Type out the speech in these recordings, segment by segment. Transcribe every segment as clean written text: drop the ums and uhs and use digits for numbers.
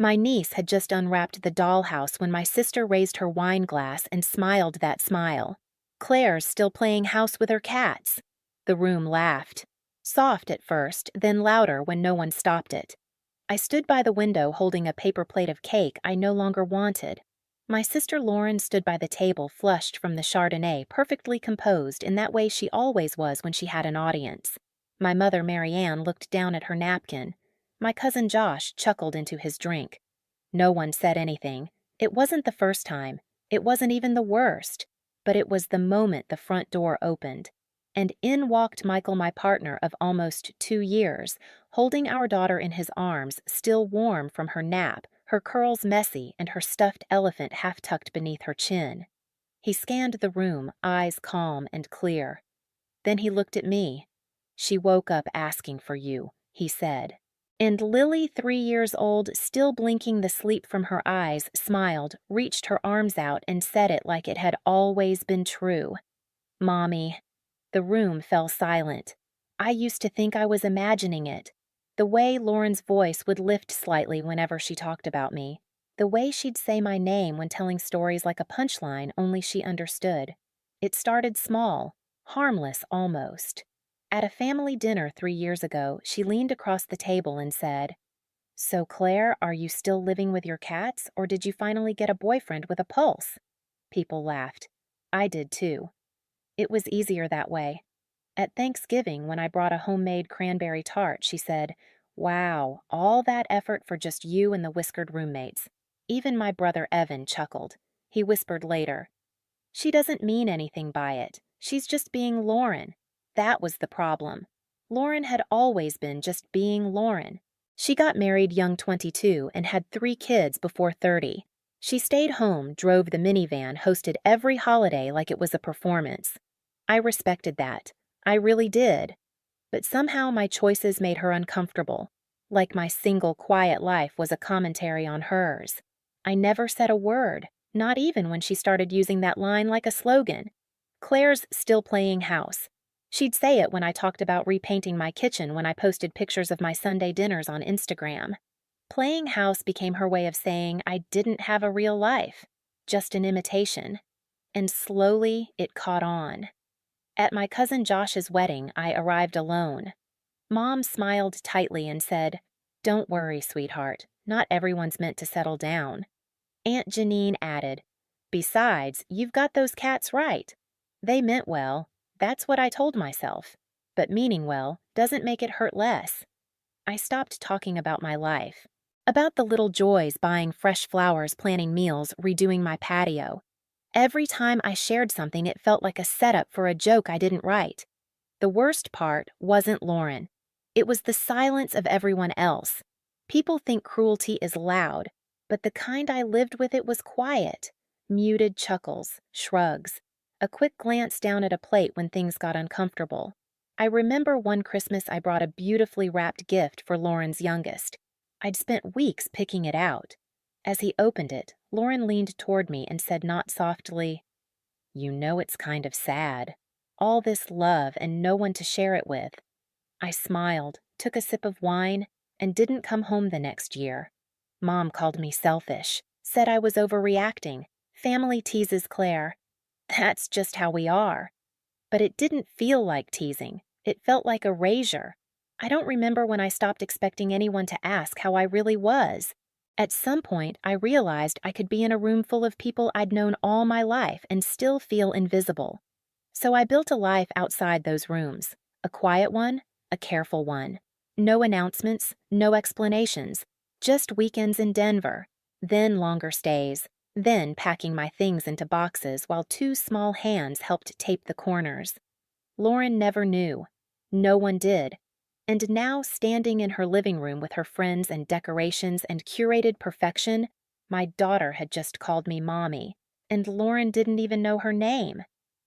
My niece had just unwrapped the dollhouse when my sister raised her wine glass and smiled that smile. Claire's still playing house with her cats. The room laughed. Soft at first, then louder when no one stopped it. I stood by the window holding a paper plate of cake I no longer wanted. My sister Lauren stood by the table flushed from the Chardonnay, perfectly composed in that way she always was when she had an audience. My mother Mary Ann looked down at her napkin. My cousin Josh chuckled into his drink. No one said anything. It wasn't the first time. It wasn't even the worst. But it was the moment the front door opened. And in walked Michael, my partner of almost 2 years, holding our daughter in his arms, still warm from her nap, her curls messy and her stuffed elephant half tucked beneath her chin. He scanned the room, eyes calm and clear. Then he looked at me. "She woke up asking for you," he said. And Lily, 3 years old, still blinking the sleep from her eyes, smiled, reached her arms out, and said it like it had always been true. "Mommy." The room fell silent. I used to think I was imagining it. The way Lauren's voice would lift slightly whenever she talked about me. The way she'd say my name when telling stories like a punchline only she understood. It started small, harmless almost. At a family dinner 3 years ago, she leaned across the table and said, "So, Claire, are you still living with your cats, or did you finally get a boyfriend with a pulse?" People laughed. I did too. It was easier that way. At Thanksgiving, when I brought a homemade cranberry tart, she said, "Wow, all that effort for just you and the whiskered roommates." Even my brother Evan chuckled. He whispered later, "She doesn't mean anything by it. She's just being Lauren." That was the problem. Lauren had always been just being Lauren. She got married young 22 and had 3 kids before 30. She stayed home, drove the minivan, hosted every holiday like it was a performance. I respected that. I really did. But somehow my choices made her uncomfortable, like my single, quiet life was a commentary on hers. I never said a word, not even when she started using that line like a slogan. "Claire's still playing house." She'd say it when I talked about repainting my kitchen when I posted pictures of my Sunday dinners on Instagram. Playing house became her way of saying I didn't have a real life, just an imitation. And slowly it caught on. At my cousin Josh's wedding, I arrived alone. Mom smiled tightly and said, "Don't worry, sweetheart. Not everyone's meant to settle down." Aunt Janine added, "Besides, you've got those cats right." They meant well. That's what I told myself. But meaning well doesn't make it hurt less. I stopped talking about my life. About the little joys, buying fresh flowers, planning meals, redoing my patio. Every time I shared something, it felt like a setup for a joke I didn't write. The worst part wasn't Lauren. It was the silence of everyone else. People think cruelty is loud, but the kind I lived with, it was quiet. Muted chuckles, shrugs, a quick glance down at a plate when things got uncomfortable. I remember one Christmas I brought a beautifully wrapped gift for Lauren's youngest. I'd spent weeks picking it out. As he opened it, Lauren leaned toward me and said not softly, "You know it's kind of sad. All this love and no one to share it with." I smiled, took a sip of wine, and didn't come home the next year. Mom called me selfish, said I was overreacting. Family teases Claire. That's just how we are. But it didn't feel like teasing. It felt like erasure. I don't remember when I stopped expecting anyone to ask how I really was. At some point, I realized I could be in a room full of people I'd known all my life and still feel invisible. So I built a life outside those rooms, a quiet one, a careful one. No announcements, no explanations, just weekends in Denver, then longer stays, then packing my things into boxes while 2 small hands helped tape the corners. Lauren never knew. No one did. And now, standing in her living room with her friends and decorations and curated perfection, my daughter had just called me Mommy, and Lauren didn't even know her name.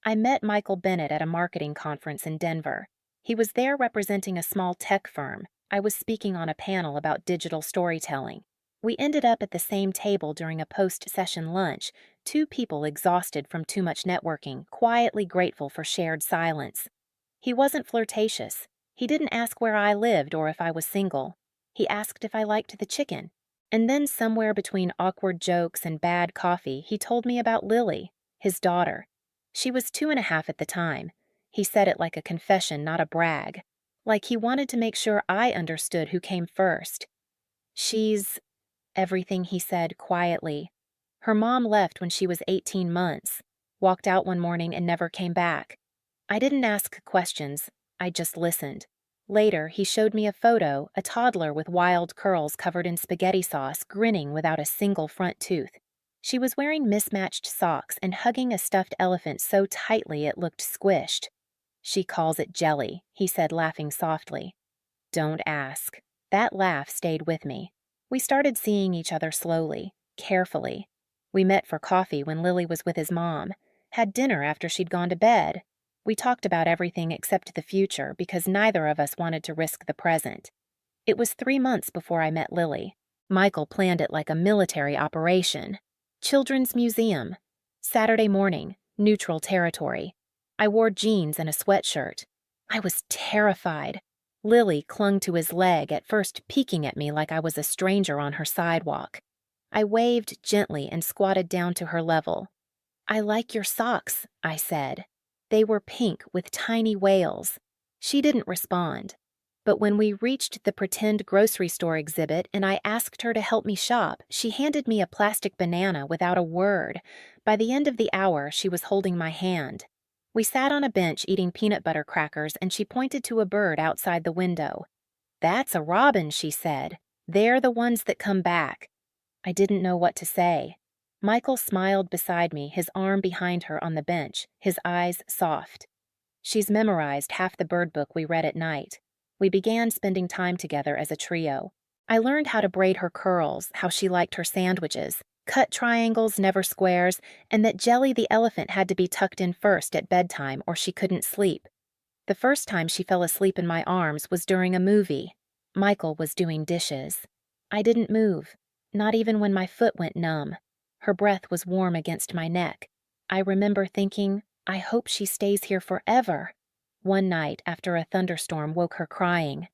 I met Michael Bennett at a marketing conference in Denver. He was there representing a small tech firm. I was speaking on a panel about digital storytelling. We ended up at the same table during a post-session lunch, 2 people exhausted from too much networking, quietly grateful for shared silence. He wasn't flirtatious. He didn't ask where I lived or if I was single. He asked if I liked the chicken. And then somewhere between awkward jokes and bad coffee, he told me about Lily, his daughter. She was 2.5 at the time. He said it like a confession, not a brag. Like he wanted to make sure I understood who came first. She's everything, he said quietly. Her mom left when she was 18 months, walked out one morning and never came back. I didn't ask questions, I just listened. Later, he showed me a photo, a toddler with wild curls covered in spaghetti sauce, grinning without a single front tooth. She was wearing mismatched socks and hugging a stuffed elephant so tightly it looked squished. She calls it jelly, he said, laughing softly. Don't ask. That laugh stayed with me. We started seeing each other slowly, carefully. We met for coffee when Lily was with his mom, had dinner after she'd gone to bed. We talked about everything except the future because neither of us wanted to risk the present. It was 3 months before I met Lily. Michael planned it like a military operation. Children's museum. Saturday morning, neutral territory. I wore jeans and a sweatshirt. I was terrified. Lily clung to his leg, at first peeking at me like I was a stranger on her sidewalk. I waved gently and squatted down to her level. I like your socks, I said. They were pink with tiny whales. She didn't respond. But when we reached the pretend grocery store exhibit and I asked her to help me shop, she handed me a plastic banana without a word. By the end of the hour, she was holding my hand. We sat on a bench eating peanut butter crackers and she pointed to a bird outside the window. That's a robin, she said. They're the ones that come back. I didn't know what to say. Michael smiled beside me, his arm behind her on the bench, his eyes soft. She's memorized half the bird book we read at night. We began spending time together as a trio. I learned how to braid her curls, how she liked her sandwiches, cut triangles, never squares, and that Jelly the elephant had to be tucked in first at bedtime or she couldn't sleep. The first time she fell asleep in my arms was during a movie. Michael was doing dishes. I didn't move, not even when my foot went numb. Her breath was warm against my neck. I remember thinking, I hope she stays here forever. One night, after a thunderstorm woke her crying.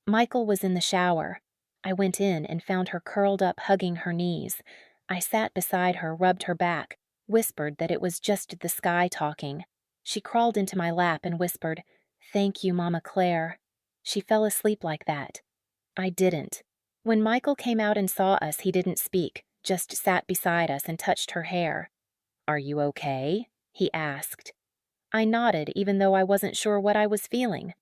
Michael was in the shower. I went in and found her curled up hugging her knees. I sat beside her, rubbed her back, whispered that it was just the sky talking. She crawled into my lap and whispered, "Thank you, Mama Claire." She fell asleep like that. I didn't. When Michael came out and saw us, he didn't speak, just sat beside us and touched her hair. "Are you okay?" he asked. I nodded, even though I wasn't sure what I was feeling.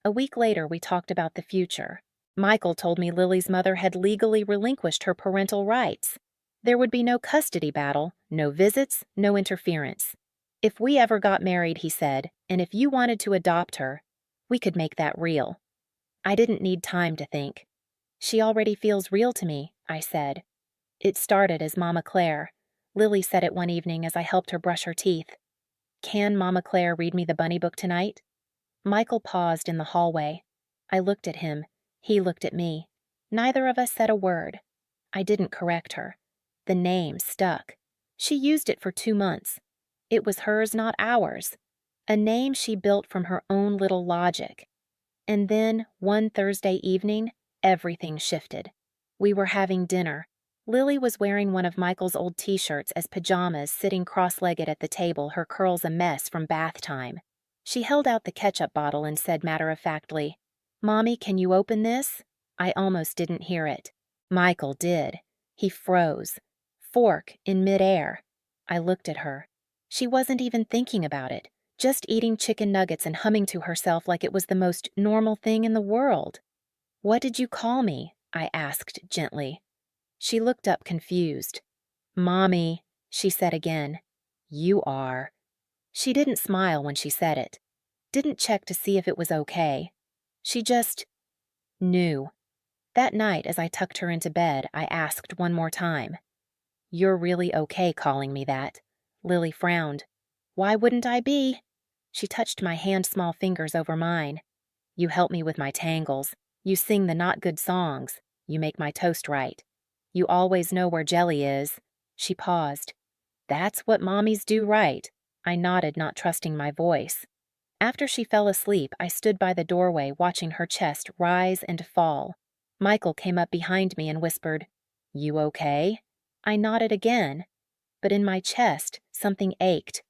A week later, we talked about the future. Michael told me Lily's mother had legally relinquished her parental rights. There would be no custody battle, no visits, no interference. If we ever got married, he said, and if you wanted to adopt her, we could make that real. I didn't need time to think. She already feels real to me, I said. It started as Mama Claire. Lily said it one evening as I helped her brush her teeth. Can Mama Claire read me the bunny book tonight? Michael paused in the hallway. I looked at him. He looked at me. Neither of us said a word. I didn't correct her. The name stuck. She used it for 2 months. It was hers, not ours. A name she built from her own little logic. And then, one Thursday evening, everything shifted. We were having dinner. Lily was wearing one of Michael's old t-shirts as pajamas, sitting cross-legged at the table, her curls a mess from bath time. She held out the ketchup bottle and said matter-of-factly, "Mommy, can you open this?" I almost didn't hear it. Michael did. He froze. Fork in midair. I looked at her. She wasn't even thinking about it, just eating chicken nuggets and humming to herself like it was the most normal thing in the world. "What did you call me?" I asked gently. She looked up confused. "Mommy," she said again. "You are." She didn't smile when she said it. Didn't check to see if it was okay. She just knew. That night, as I tucked her into bed, I asked one more time. "You're really okay calling me that?" Lily frowned. "Why wouldn't I be?" She touched my small fingers over mine. "You help me with my tangles. You sing the not good songs. You make my toast right. You always know where Jelly is." She paused. "That's what mommies do right." I nodded, not trusting my voice. After she fell asleep, I stood by the doorway watching her chest rise and fall. Michael came up behind me and whispered, You okay? I nodded again, but in my chest, something ached.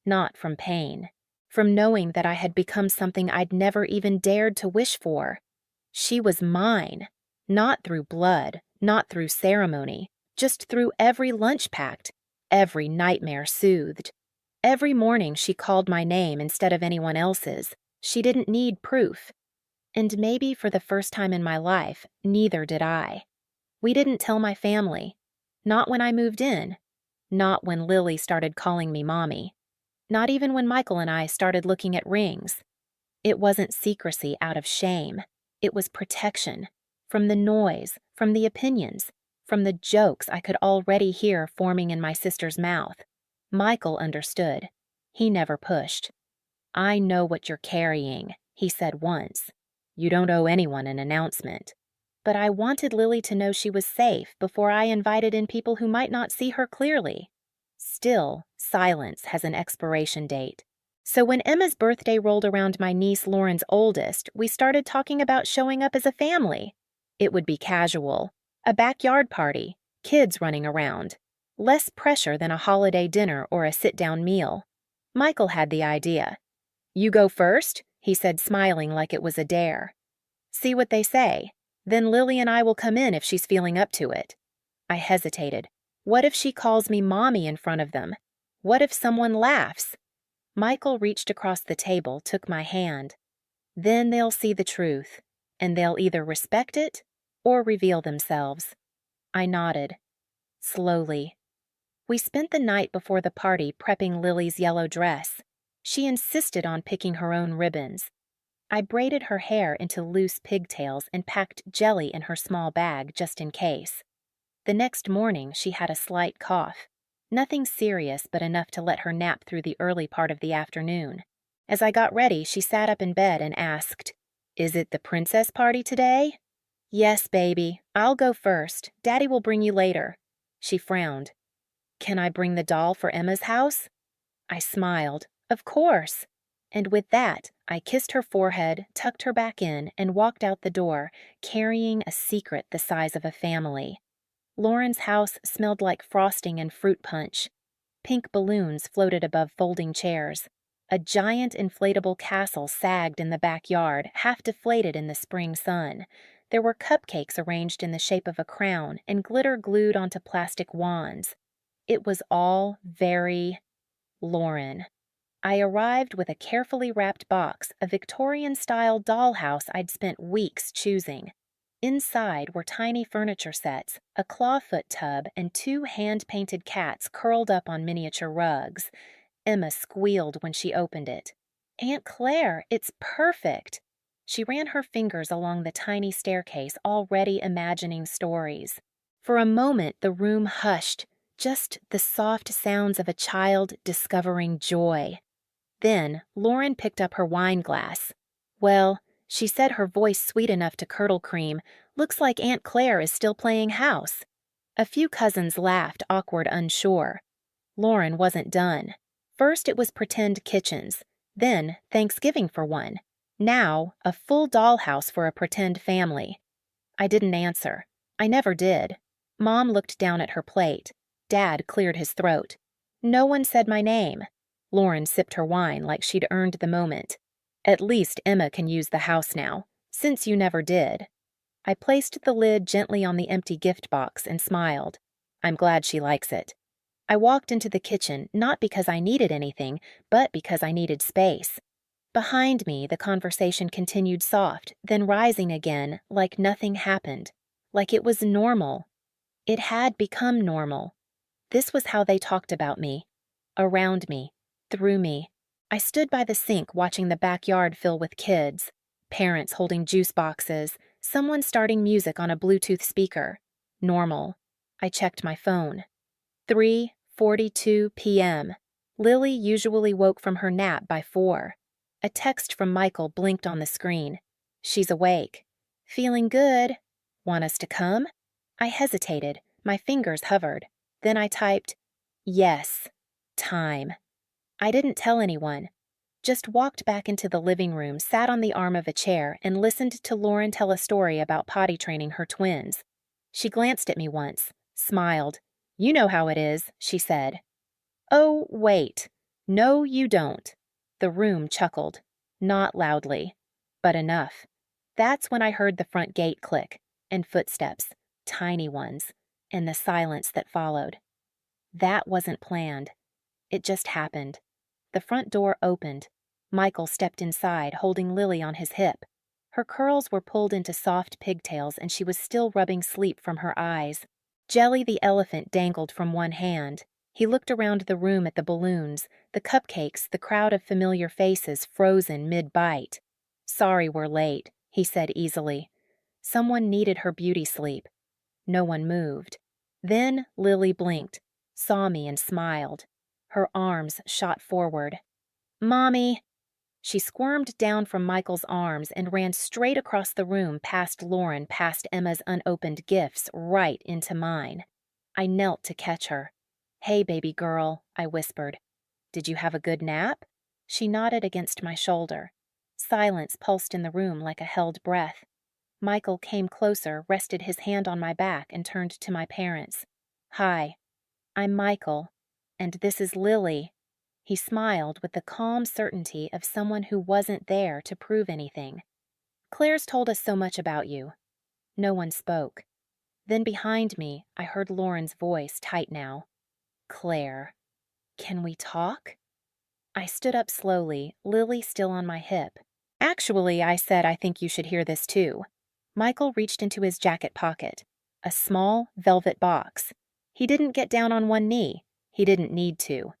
Not from pain. From knowing that I had become something I'd never even dared to wish for. She was mine. Not through blood, not through ceremony, just through every lunch packed, every nightmare soothed. Every morning she called my name instead of anyone else's. She didn't need proof. And maybe for the first time in my life, neither did I. We didn't tell my family. Not when I moved in. Not when Lily started calling me mommy. Not even when Michael and I started looking at rings. It wasn't secrecy out of shame. It was protection. From the noise, from the opinions, from the jokes I could already hear forming in my sister's mouth. Michael understood. He never pushed. I know what you're carrying, he said once. You don't owe anyone an announcement. But I wanted Lily to know she was safe before I invited in people who might not see her clearly. Still, silence has an expiration date. So when Emma's birthday rolled around my niece Lauren's oldest, we started talking about showing up as a family. It would be casual. A backyard party. Kids running around. Less pressure than a holiday dinner or a sit-down meal. Michael had the idea. You go first, he said, smiling like it was a dare. See what they say. Then Lily and I will come in if she's feeling up to it. I hesitated. What if she calls me mommy in front of them? What if someone laughs? Michael reached across the table, took my hand. Then they'll see the truth, and they'll either respect it or reveal themselves. I nodded. Slowly. We spent the night before the party prepping Lily's yellow dress. She insisted on picking her own ribbons. I braided her hair into loose pigtails and packed jelly in her small bag just in case. The next morning, she had a slight cough. Nothing serious, but enough to let her nap through the early part of the afternoon. As I got ready, she sat up in bed and asked, Is it the princess party today? Yes, baby. I'll go first. Daddy will bring you later. She frowned. Can I bring the doll for Emma's house? I smiled. Of course. And with that, I kissed her forehead, tucked her back in, and walked out the door, carrying a secret the size of a family. Lauren's house smelled like frosting and fruit punch. Pink balloons floated above folding chairs. A giant inflatable castle sagged in the backyard, half deflated in the spring sun. There were cupcakes arranged in the shape of a crown and glitter glued onto plastic wands. It was all very Lauren. I arrived with a carefully wrapped box, a Victorian-style dollhouse I'd spent weeks choosing. Inside were tiny furniture sets, a clawfoot tub, and 2 hand-painted cats curled up on miniature rugs. Emma squealed when she opened it. Aunt Claire, it's perfect! She ran her fingers along the tiny staircase, already imagining stories. For a moment, the room hushed, just the soft sounds of a child discovering joy. Then, Lauren picked up her wine glass. Well, she said, her voice sweet enough to curdle cream, looks like Aunt Claire is still playing house. A few cousins laughed, awkward, unsure. Lauren wasn't done. First it was pretend kitchens, then Thanksgiving for one. Now, a full dollhouse for a pretend family. I didn't answer. I never did. Mom looked down at her plate. Dad cleared his throat. No one said my name. Lauren sipped her wine like she'd earned the moment. At least Emma can use the house now, since you never did. I placed the lid gently on the empty gift box and smiled. I'm glad she likes it. I walked into the kitchen, not because I needed anything, but because I needed space. Behind me, the conversation continued soft, then rising again, like nothing happened. Like it was normal. It had become normal. This was how they talked about me. Around me. Through me. I stood by the sink watching the backyard fill with kids. Parents holding juice boxes. Someone starting music on a Bluetooth speaker. Normal. I checked my phone. 3:42 p.m. Lily usually woke from her nap by 4. A text from Michael blinked on the screen. She's awake. Feeling good. Want us to come? I hesitated. My fingers hovered. Then I typed, yes. Time. I didn't tell anyone. Just walked back into the living room, sat on the arm of a chair, and listened to Lauren tell a story about potty training her twins. She glanced at me once, smiled. "You know how it is," she said. "Oh, wait. No, you don't." The room chuckled. Not loudly, but enough. That's when I heard the front gate click, and footsteps, tiny ones, and the silence that followed. That wasn't planned. It just happened. The front door opened. Michael stepped inside, holding Lily on his hip. Her curls were pulled into soft pigtails, and she was still rubbing sleep from her eyes. Jelly the elephant dangled from one hand. He looked around the room at the balloons, the cupcakes, the crowd of familiar faces frozen mid-bite. "Sorry we're late," he said easily. Someone needed her beauty sleep. No one moved. Then Lily blinked, saw me and smiled. Her arms shot forward. "Mommy!" She squirmed down from Michael's arms and ran straight across the room past Lauren, past Emma's unopened gifts, right into mine. I knelt to catch her. "Hey, baby girl," I whispered. "Did you have a good nap?" She nodded against my shoulder. Silence pulsed in the room like a held breath. Michael came closer, rested his hand on my back, and turned to my parents. "Hi, I'm Michael, and this is Lily." He smiled with the calm certainty of someone who wasn't there to prove anything. "Claire's told us so much about you." No one spoke. Then behind me, I heard Lauren's voice, tight now. "Claire, can we talk?" I stood up slowly, Lily still on my hip. "Actually," I said, "I think you should hear this too." Michael reached into his jacket pocket. A small, velvet box. He didn't get down on one knee. He didn't need to.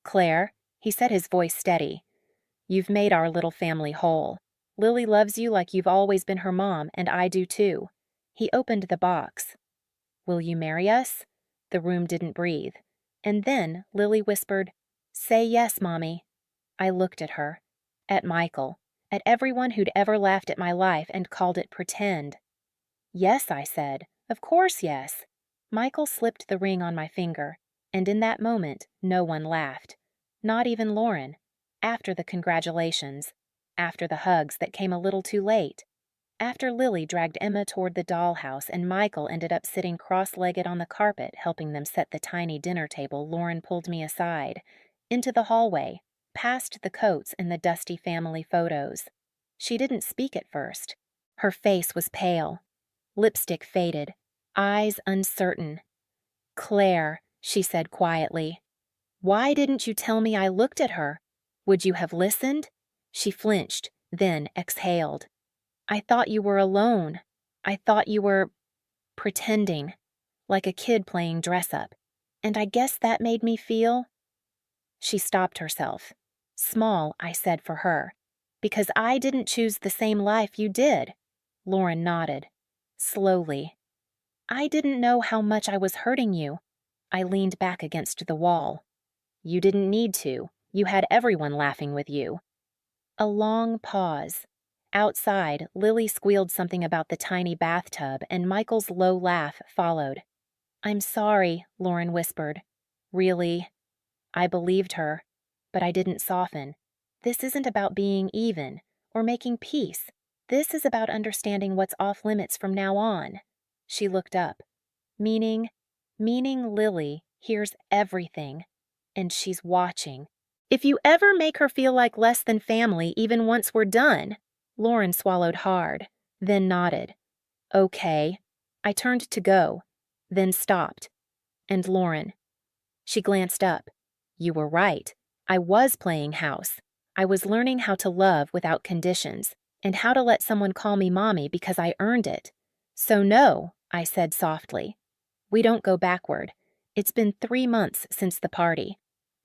"Claire," he said, his voice steady, "you've made our little family whole. Lily loves you like you've always been her mom, and I do too." He opened the box. "Will you marry us?" The room didn't breathe. And then Lily whispered, "Say yes, Mommy." I looked at her, at Michael, at everyone who'd ever laughed at my life and called it pretend. "Yes," I said. "Of course, yes." Michael slipped the ring on my finger, and in that moment, no one laughed. Not even Lauren. After the congratulations. After the hugs that came a little too late. After Lily dragged Emma toward the dollhouse and Michael ended up sitting cross-legged on the carpet helping them set the tiny dinner table, Lauren pulled me aside. Into the hallway, past the coats and the dusty family photos. She didn't speak at first. Her face was pale. Lipstick faded. Eyes uncertain. "Claire," she said quietly. "Why didn't you tell me I looked at her? Would you have listened?" She flinched, then exhaled. "I thought you were alone. I thought you were pretending, like a kid playing dress-up. And I guess that made me feel—" She stopped herself. "Small," I said for her. "Because I didn't choose the same life you did." Lauren nodded. Slowly. "I didn't know how much I was hurting you." I leaned back against the wall. "You didn't need to. You had everyone laughing with you." A long pause. Outside, Lily squealed something about the tiny bathtub, and Michael's low laugh followed. "I'm sorry," Lauren whispered. "Really?" I believed her, but I didn't soften. This isn't about being even, or making peace. This is about understanding what's off limits from now on. She looked up. Meaning Lily hears everything, and she's watching. "If you ever make her feel like less than family even once we're done." Lauren swallowed hard, then nodded. "Okay." I turned to go, then stopped. "And Lauren." She glanced up. "You were right. I was playing house. I was learning how to love without conditions, and how to let someone call me mommy because I earned it. So no," I said softly. "We don't go backward. It's been 3 months since the party.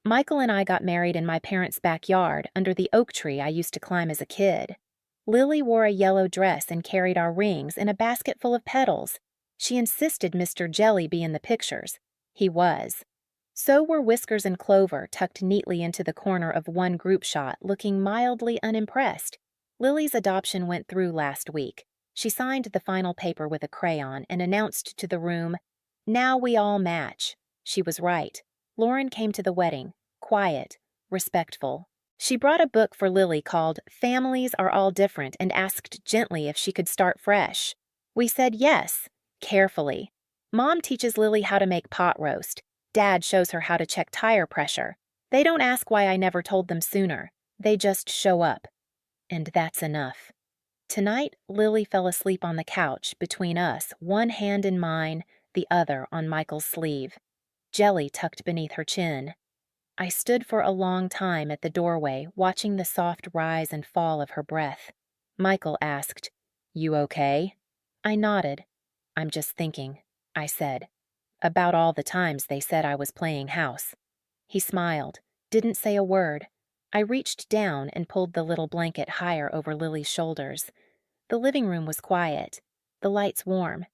Michael and I got married in my parents' backyard under the oak tree I used to climb as a kid. Lily wore a yellow dress and carried our rings in a basket full of petals. She insisted Mr. Jelly be in the pictures. He was. So were Whiskers and Clover, tucked neatly into the corner of one group shot, looking mildly unimpressed. Lily's adoption went through last week. She signed the final paper with a crayon and announced to the room, "Now we all match." She was right. Lauren came to the wedding, quiet, respectful. She brought a book for Lily called Families Are All Different and asked gently if she could start fresh. We said yes, Carefully. Mom teaches Lily how to make pot roast. Dad shows her how to check tire pressure. They don't ask why I never told them sooner. They just show up. And that's enough. Tonight, Lily fell asleep on the couch between us, one hand in mine, the other on Michael's sleeve. Jelly tucked beneath her chin. I stood for a long time at the doorway, watching the soft rise and fall of her breath. Michael asked, "You okay?" I nodded. "I'm just thinking," I said, "about all the times they said I was playing house." He smiled, didn't say a word. I reached down and pulled the little blanket higher over Lily's shoulders. The living room was quiet, the lights warm,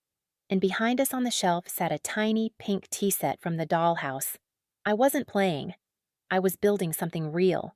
and behind us on the shelf sat a tiny pink tea set from the dollhouse. I wasn't playing. I was building something real.